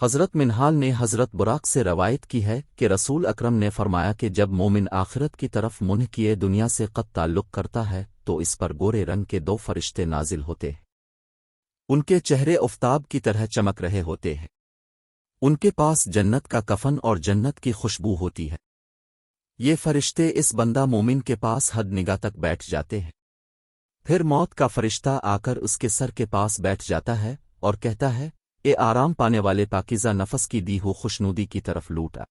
حضرت منہال نے حضرت براق سے روایت کی ہے کہ رسول اکرم نے فرمایا کہ جب مومن آخرت کی طرف منہ کیے دنیا سے قط تعلق کرتا ہے تو اس پر گورے رنگ کے 2 فرشتے نازل ہوتے ہیں۔ ان کے چہرے آفتاب کی طرح چمک رہے ہوتے ہیں۔ ان کے پاس جنت کا کفن اور جنت کی خوشبو ہوتی ہے۔ یہ فرشتے اس بندہ مومن کے پاس حد نگاہ تک بیٹھ جاتے ہیں۔ پھر موت کا فرشتہ آ کر اس کے سر کے پاس بیٹھ جاتا ہے اور کہتا ہے، اے آرام پانے والے پاکیزہ نفس کی دی ہو خوشنودی کی طرف لوٹا۔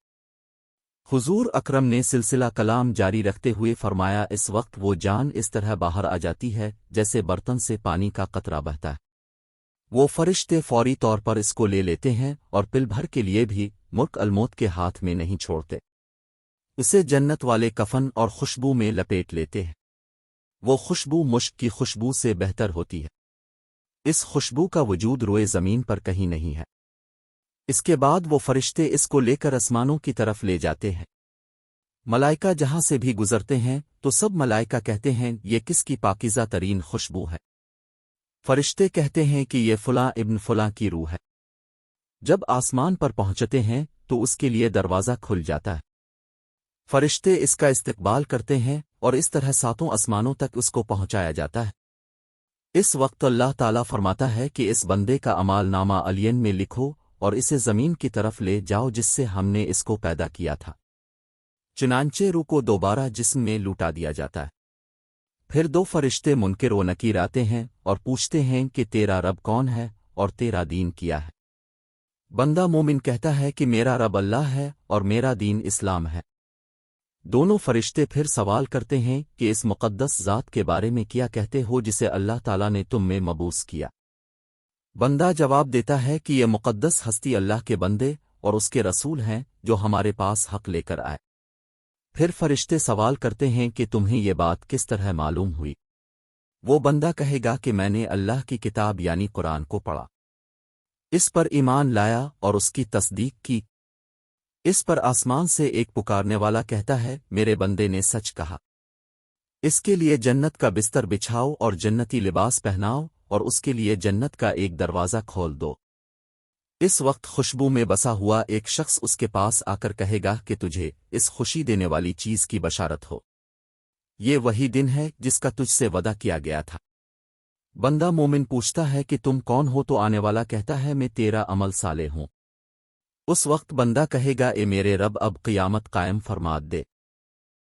حضور اکرم نے سلسلہ کلام جاری رکھتے ہوئے فرمایا، اس وقت وہ جان اس طرح باہر آ جاتی ہے جیسے برتن سے پانی کا قطرہ بہتا ہے۔ وہ فرشتے فوری طور پر اس کو لے لیتے ہیں اور پل بھر کے لیے بھی ملک الموت کے ہاتھ میں نہیں چھوڑتے۔ اسے جنت والے کفن اور خوشبو میں لپیٹ لیتے ہیں۔ وہ خوشبو مشک کی خوشبو سے بہتر ہوتی ہے۔ اس خوشبو کا وجود روئے زمین پر کہیں نہیں ہے۔ اس کے بعد وہ فرشتے اس کو لے کر آسمانوں کی طرف لے جاتے ہیں۔ ملائکہ جہاں سے بھی گزرتے ہیں تو سب ملائکہ کہتے ہیں، یہ کس کی پاکیزہ ترین خوشبو ہے؟ فرشتے کہتے ہیں کہ یہ فلاں ابن فلاں کی روح ہے۔ جب آسمان پر پہنچتے ہیں تو اس کے لیے دروازہ کھل جاتا ہے۔ فرشتے اس کا استقبال کرتے ہیں اور اس طرح 7 آسمانوں تک اس کو پہنچایا جاتا ہے۔ اس وقت اللہ تعالیٰ فرماتا ہے کہ اس بندے کا اعمال نامہ علین میں لکھو اور اسے زمین کی طرف لے جاؤ جس سے ہم نے اس کو پیدا کیا تھا۔ چنانچہ روح کو دوبارہ جسم میں لوٹا دیا جاتا ہے۔ پھر 2 فرشتے منکر و نکیر آتے ہیں اور پوچھتے ہیں کہ تیرا رب کون ہے اور تیرا دین کیا ہے؟ بندہ مومن کہتا ہے کہ میرا رب اللہ ہے اور میرا دین اسلام ہے۔ دونوں فرشتے پھر سوال کرتے ہیں کہ اس مقدس ذات کے بارے میں کیا کہتے ہو جسے اللہ تعالیٰ نے تم میں مبعوث کیا؟ بندہ جواب دیتا ہے کہ یہ مقدس ہستی اللہ کے بندے اور اس کے رسول ہیں جو ہمارے پاس حق لے کر آئے۔ پھر فرشتے سوال کرتے ہیں کہ تمہیں یہ بات کس طرح معلوم ہوئی؟ وہ بندہ کہے گا کہ میں نے اللہ کی کتاب یعنی قرآن کو پڑھا، اس پر ایمان لایا اور اس کی تصدیق کی۔ اس پر آسمان سے ایک پکارنے والا کہتا ہے، میرے بندے نے سچ کہا۔ اس کے لیے جنت کا بستر بچھاؤ اور جنتی لباس پہناؤ اور اس کے لیے جنت کا ایک دروازہ کھول دو۔ اس وقت خوشبو میں بسا ہوا ایک شخص اس کے پاس آ کر کہے گا کہ تجھے اس خوشی دینے والی چیز کی بشارت ہو، یہ وہی دن ہے جس کا تجھ سے وعدہ کیا گیا تھا۔ بندہ مومن پوچھتا ہے کہ تم کون ہو؟ تو آنے والا کہتا ہے، میں تیرا عمل صالح ہوں۔ اس وقت بندہ کہے گا، اے میرے رب اب قیامت قائم فرما دے۔